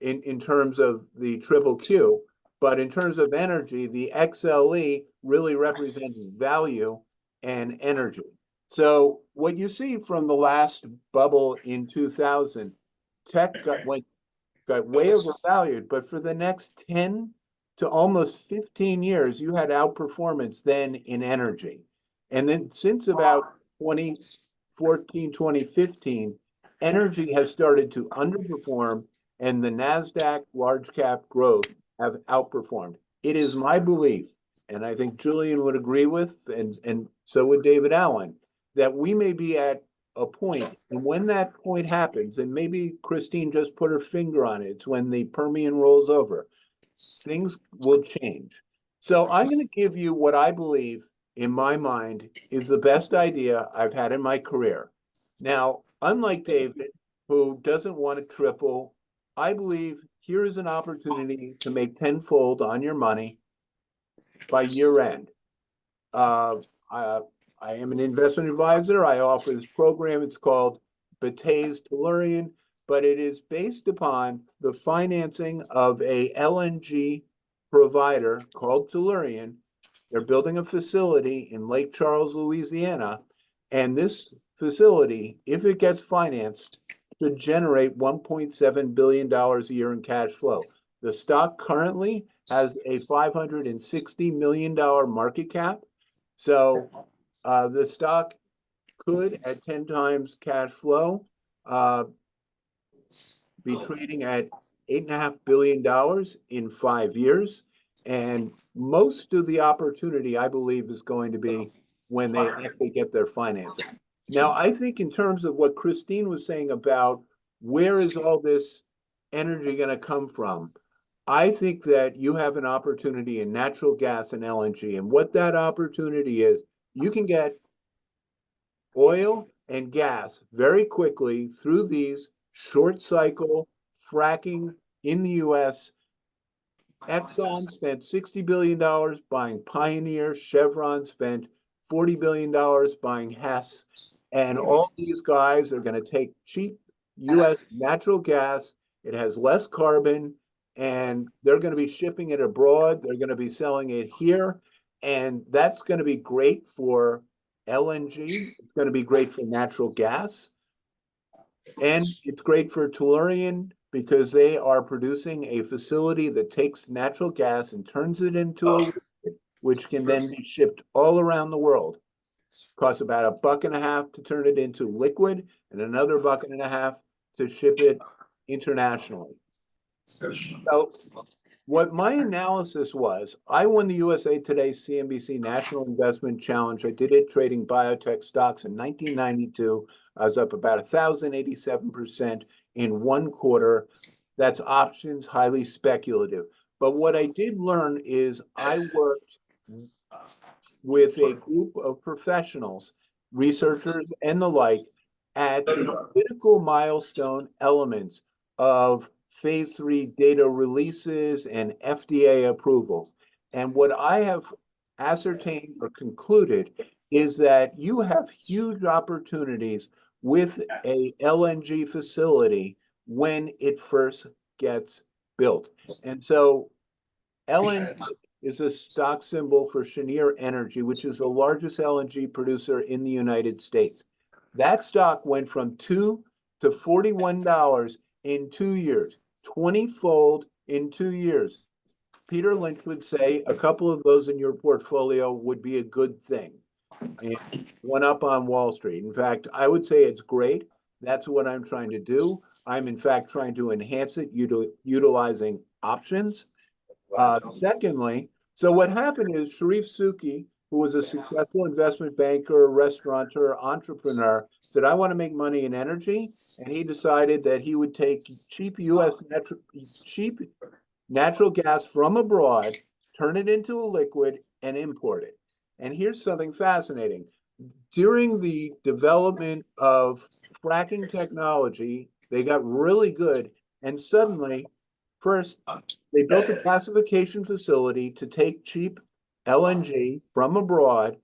in terms of the triple Q. But in terms of energy, the XLE really represents value and energy. So what you see from the last bubble in 2000, tech got way overvalued, but for the next 10 to almost 15 years, you had outperformance then in energy. And then since about 2014, 2015, energy has started to underperform and the NASDAQ large cap growth have outperformed. It is my belief, and I think Julian would agree with, and so would David Allen, that we may be at a point, and when that point happens, and maybe Christine just put her finger on it, it's when the Permian rolls over, things will change. So I'm going to give you what I believe, in my mind, is the best idea I've had in my career. Now, unlike David, who doesn't want to triple, I believe here is an opportunity to make tenfold on your money by year end. I am an investment advisor. I offer this program. It's called Batey's Tellurian, but it is based upon the financing of a LNG provider called Tellurian. They're building a facility in Lake Charles, Louisiana, and this facility, if it gets financed, should generate $1.7 billion a year in cash flow. The stock currently has a $560 million market cap. So the stock could, at 10 times cash flow, be trading at $8.5 billion in 5 years. And most of the opportunity, I believe, is going to be when they actually get their financing. Now, I think in terms of what Christine was saying about where is all this energy going to come from, I think that you have an opportunity in natural gas and LNG. And what that opportunity is, you can get oil and gas very quickly through these short cycle fracking in the US. Exxon spent $60 billion buying Pioneer. Chevron spent $40 billion buying Hess. And all these guys are going to take cheap US natural gas. It has less carbon, and they're going to be shipping it abroad. They're going to be selling it here. And that's going to be great for LNG. It's going to be great for natural gas. And it's great for Tellurian because they are producing a facility that takes natural gas and turns it into a liquid, which can then be shipped all around the world. Costs about $1.50 to turn it into liquid and another $1.50 to ship it internationally. So what my analysis was, I won the USA Today CNBC National Investment Challenge. I did it trading biotech stocks in 1992. I was up about 1,087% in 1 quarter. That's options, highly speculative. But what I did learn is I worked with a group of professionals, researchers and the like, at the critical milestone elements of phase 3 data releases and FDA approvals. And what I have ascertained or concluded is that you have huge opportunities with a LNG facility when it first gets built. And so LNG is a stock symbol for Cheniere Energy, which is the largest LNG producer in the United States. That stock went from $2 to $41 in 2 years, 20-fold in 2 years. Peter Lynch would say a couple of those in your portfolio would be a good thing. And went up on Wall Street. In fact, I would say it's great That's what I'm trying to do. I'm in fact trying to enhance it, utilizing options. Secondly, so what happened is Sharif Suki, who was a successful investment banker, restaurateur, entrepreneur, said, I want to make money in energy. And he decided that he would take cheap natural gas from abroad, turn it into a liquid, and import it. And here's something fascinating. During the development of fracking technology, they got really good. And suddenly, first, they built a gasification facility to take cheap LNG from abroad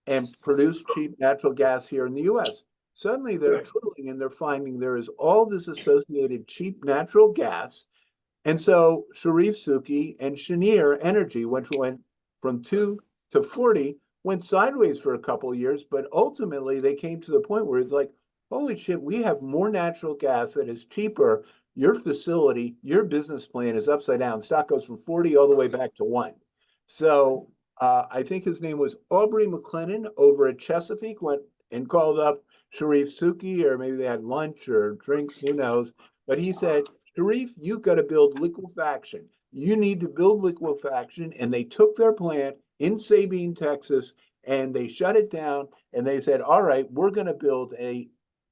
and produce cheap natural gas here in the US. Suddenly, they're drilling and they're finding there is all this associated cheap natural gas. And so Sharif Suki and Cheniere Energy, which went from 2 to 40, went sideways for a couple of years, but ultimately they came to the point where it's like, holy shit, we have more natural gas that is cheaper. Your facility, your business plan is upside down. Stock goes from 40 all the way back to 1. So I think his name was Aubrey McLennan over at Chesapeake, went and called up Sharif Suki, or maybe they had lunch or drinks, who knows. But he said, Sharif, you've got to build liquefaction. You need to build liquefaction. And they took their plant in Sabine, Texas, and they shut it down. And they said, all right, we're going to build a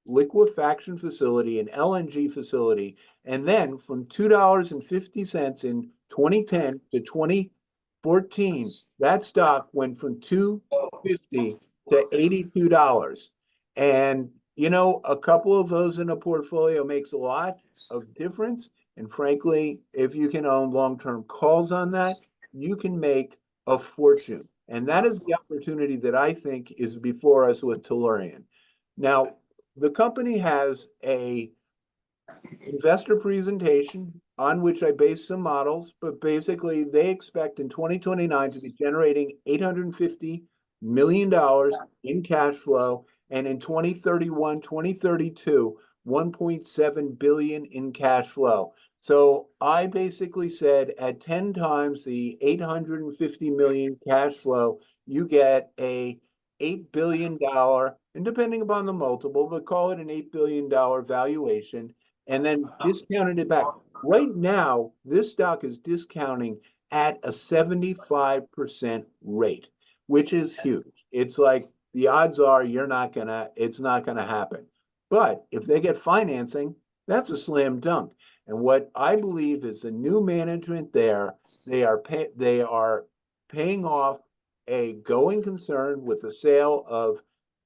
liquefaction facility, an LNG facility. And then from $2.50 in 2010 to 2014, that stock went from $2.50 to $82. And you know, a couple of those in a portfolio makes a lot of difference. And frankly, if you can own long-term calls on that, you can make a fortune. And that is the opportunity that I think is before us with Tellurian. Now, the company has a investor presentation on which I base some models, but basically they expect in 2029 to be generating $850 million in cash flow, and in 2031, 2032, 1.7 billion in cash flow. So I basically said at 10 times the 850 million cash flow, you get a $8 billion, and depending upon the multiple, but call it an $8 billion valuation, and then discounted it back. Right now, this stock is discounting at a 75% rate, which is huge. It's like the odds are it's not gonna happen. But if they get financing, that's a slam dunk. And what I believe is the new management there, they are paying off a going concern with the sale of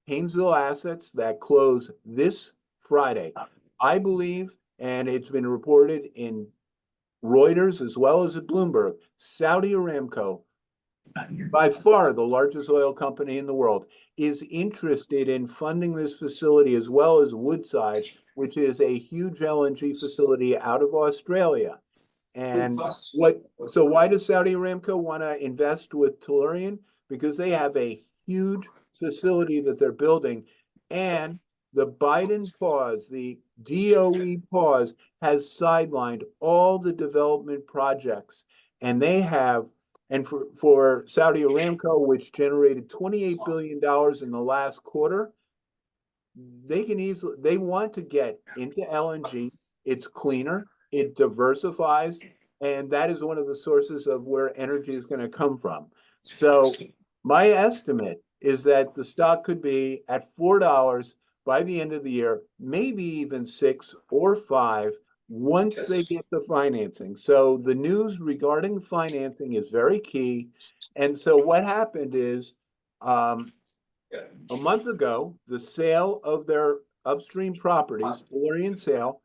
Haynesville assets that close this Friday. I believe, and it's been reported in Reuters as well as at Bloomberg, Saudi Aramco, by far the largest oil company in the world, is interested in funding this facility, as well as Woodside, which is a huge LNG facility out of Australia. And so why does Saudi Aramco want to invest with Tellurian? Because they have a huge facility that they're building, and the Biden pause, the DOE pause, has sidelined all the development projects. And they have, and for Saudi Aramco, which generated $28 billion in the last quarter, they want to get into LNG. It's cleaner, it diversifies, and that is one of the sources of where energy is going to come from. So my estimate is that the stock could be at $4 by the end of the year, maybe even 6 or 5 once they get the financing. So the news regarding financing is very key. And so what happened is a month ago, the sale of their upstream properties, Tellurian sale,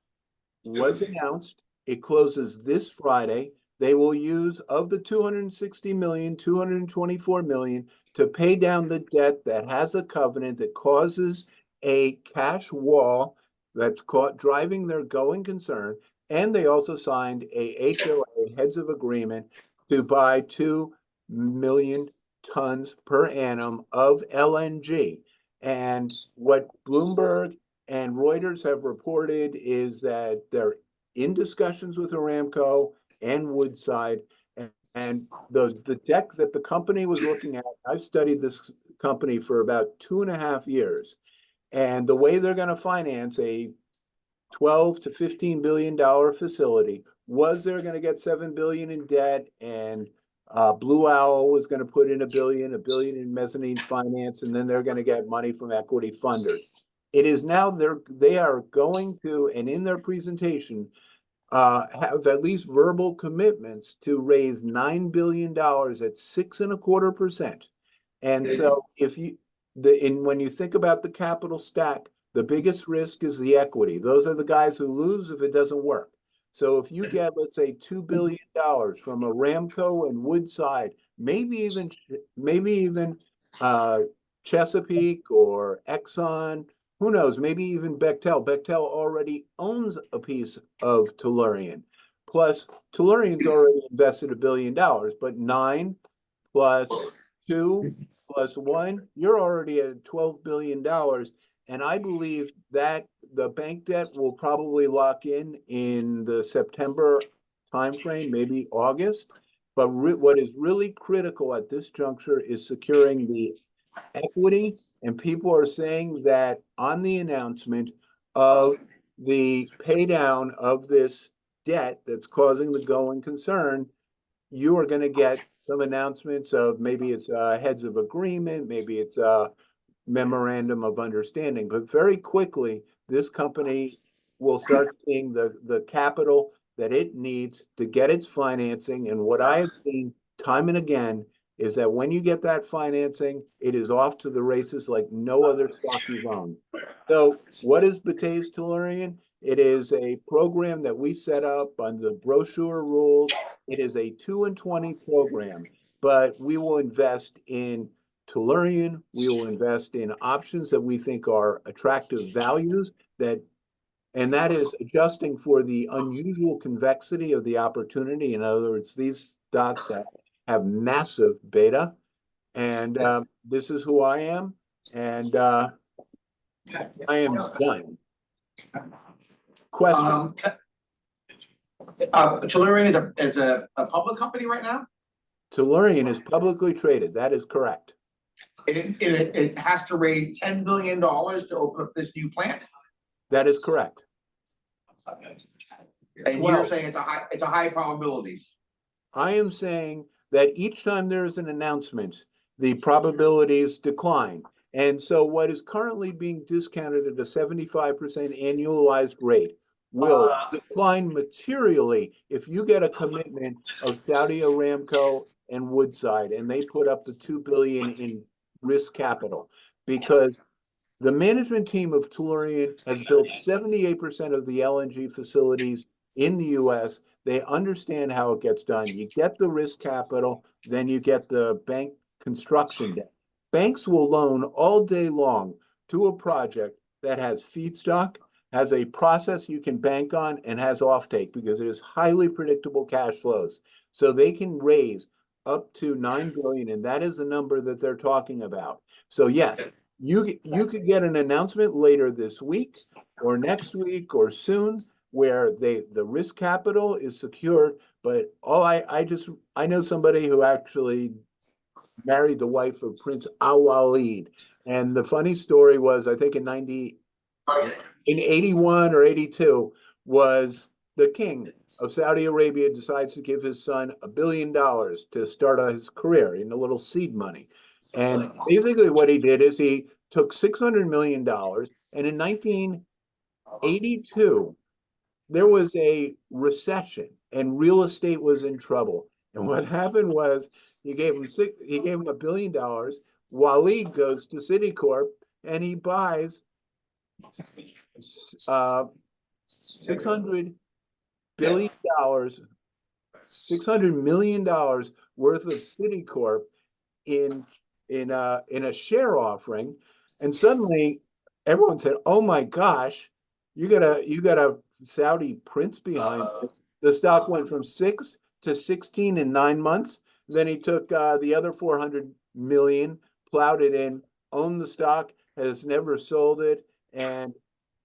was announced. It closes this Friday. They will use, of the 260 million, 224 million to pay down the debt that has a covenant that causes a cash wall that's driving their going concern. And they also signed a HOA, heads of agreement, to buy 2 million tons per annum of LNG. And what Bloomberg and Reuters have reported is that they're in discussions with Aramco and Woodside. And the deck that the company was looking at, I've studied this company for about 2.5 years. And the way they're going to finance a 12 to $15 billion facility. Was they're going to get 7 billion in debt, and Blue Owl was going to put in a billion in mezzanine finance, and then they're going to get money from equity funders. It is now they are going to, and in their presentation, have at least verbal commitments to raise $9 billion at 6.25%. And so when you think about the capital stack, the biggest risk is the equity. Those are the guys who lose if it doesn't work. So if you get, let's say, $2 billion from Aramco and Woodside, maybe even Chesapeake or Exxon, who knows, maybe even Bechtel. Bechtel already owns a piece of Tellurian. Plus, Tellurian's already invested $1 billion, but 9 plus 2 plus 1, you're already at $12 billion. And I believe that the bank debt will probably lock in the September timeframe, maybe August. But what is really critical at this juncture is securing the equity. And people are saying that on the announcement of the pay down of this debt that's causing the going concern, you are going to get some announcements of maybe it's heads of agreement, maybe it's a memorandum of understanding, but very quickly, this company will start seeing the capital that it needs to get its financing. And what I have seen time and again is that when you get that financing, it is off to the races like no other stock you've owned. So what is Batey's Tellurian? It is a program that we set up on the brochure rules. It is a 2 and 20 program, but we will invest in Tellurian. We will invest in options that we think are attractive values, and that is adjusting for the unusual convexity of the opportunity. In other words, these stocks have massive beta, and this is who I am, and I am done. Question. Tellurian is a public company right now? Tellurian is publicly traded. That is correct. It has to raise $10 billion to open up this new plant? That is correct. And you're saying it's a high probability? I am saying that each time there is an announcement, the probabilities decline. And so what is currently being discounted at a 75% annualized rate will decline materially if you get a commitment of Saudi Aramco and Woodside, and they put up the $2 billion in risk capital, because the management team of Tellurian has built 78% of the LNG facilities in the US. They understand how it gets done. You get the risk capital, then you get the bank construction debt. Banks will loan all day long to a project that has feedstock, has a process you can bank on, and has offtake, because it is highly predictable cash flows. So they can raise up to $9 billion, and that is the number that they're talking about. So yes, you could get an announcement later this week or next week or soon where the risk capital is secured. But I know somebody who actually married the wife of Prince Al-Walid, and the funny story was, I think in 81 or 82, was the king of Saudi Arabia decides to give his son $1 billion to start his career in a little seed money. And basically what he did is he took $600 million, and in 1982, there was a recession and real estate was in trouble. And what happened was he gave him $1 billion. Walid goes to Citicorp and he buys $600 million worth of Citicorp in a share offering, and suddenly everyone said, "Oh my gosh, you got a Saudi prince behind this." The stock went from 6 to 16 in 9 months. Then he took the other 400 million, plowed it in, owned the stock, has never sold it, and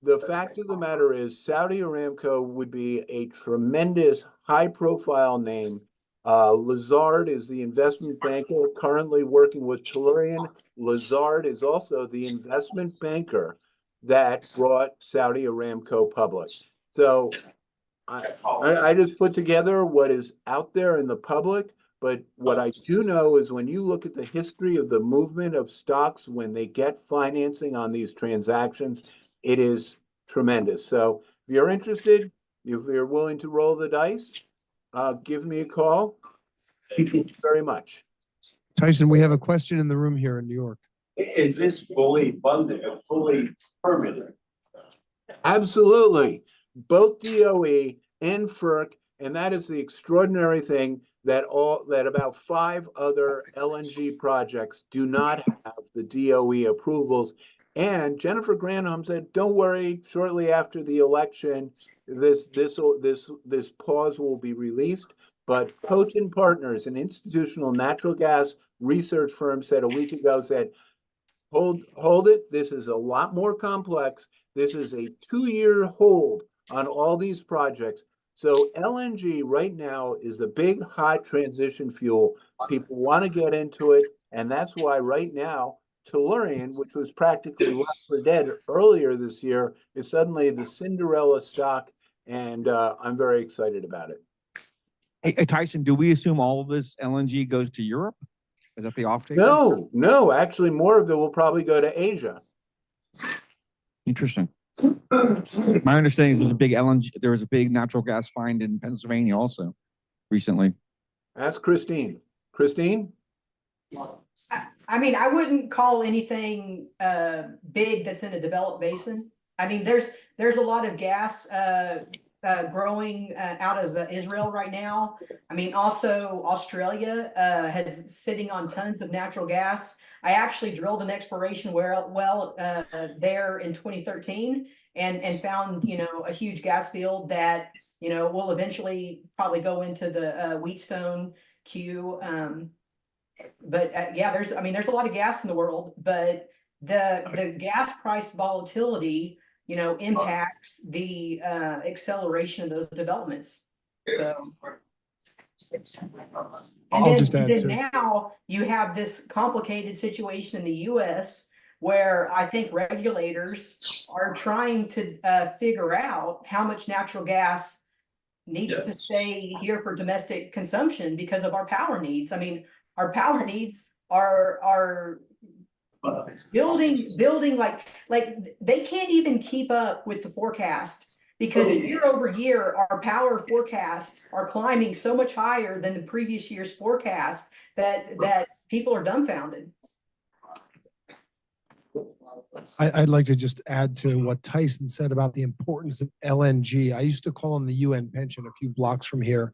the fact of the matter is Saudi Aramco would be a tremendous high-profile name. Lazard is the investment banker currently working with Tellurian. Lazard is also the investment banker that brought Saudi Aramco public. So I just put together what is out there in the public, but what I do know is when you look at the history of the movement of stocks, when they get financing on these transactions, it is tremendous. So if you're interested, if you're willing to roll the dice, give me a call. Thank you very much. Tyson, we have a question in the room here in New York. Is this fully funded, fully permitted? Absolutely. Both DOE and FERC, and that is the extraordinary thing that about 5 other LNG projects do not have the DOE approvals. And Jennifer Granholm said, don't worry, shortly after the election, this pause will be released. But Potent Partners, an institutional natural gas research firm, said a week ago, hold it. This is a lot more complex. This is a 2-year hold on all these projects. So LNG right now is a big hot transition fuel. People want to get into it. And that's why right now, Tellurian, which was practically left for dead earlier this year, is suddenly the Cinderella stock. And I'm very excited about it. Hey, Tyson, do we assume all of this LNG goes to Europe? Is that the offtake? No, actually more of it will probably go to Asia. Interesting. My understanding is there was a big natural gas find in Pennsylvania also recently. Ask Christine. Christine? I mean, I wouldn't call anything big that's in a developed basin. I mean, there's a lot of gas growing out of Israel right now. I mean, also Australia has sitting on tons of natural gas. I actually drilled an exploration well there in 2013 and found, you know, a huge gas field that, you know, will eventually probably go into the Wheatstone queue. But yeah, there's a lot of gas in the world, but the gas price volatility, you know, impacts the acceleration of those developments. So. Now you have this complicated situation in the US where I think regulators are trying to figure out how much natural gas needs to stay here for domestic consumption because of our power needs. I mean, our power needs are building like they can't even keep up with the forecast. Because year over year, our power forecasts are climbing so much higher than the previous year's forecast that people are dumbfounded. I'd like to just add to what Tyson said about the importance of LNG. I used to call them the UN pension a few blocks from here,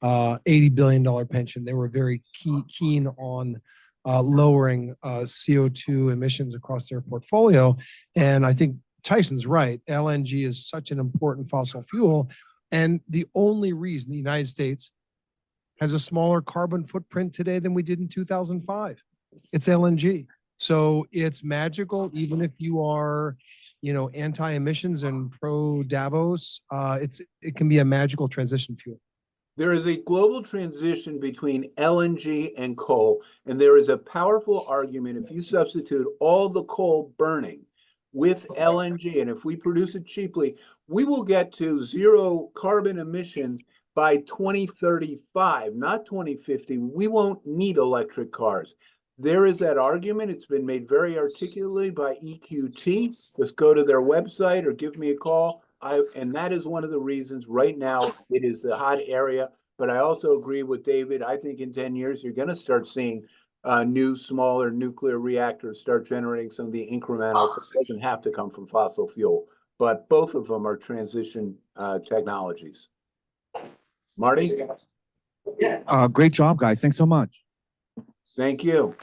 $80 billion pension. They were very keen on lowering CO2 emissions across their portfolio. And I think Tyson's right. LNG is such an important fossil fuel. And the only reason the United States has a smaller carbon footprint today than we did in 2005, it's LNG. So it's magical, even if you are, you know, anti-emissions and pro Davos, it can be a magical transition fuel. There is a global transition between LNG and coal, and there is a powerful argument if you substitute all the coal burning with LNG, and if we produce it cheaply, we will get to 0 carbon emissions by 2035, not 2050. We won't need electric cars. There is that argument. It's been made very articulately by EQT. Just go to their website or give me a call. And that is one of the reasons right now it is the hot area. But I also agree with David. I think in 10 years, you're going to start seeing new, smaller nuclear reactors start generating some of the incremental. So it doesn't have to come from fossil fuel, but both of them are transition technologies. Marty? Great job, guys. Thanks so much. Thank you.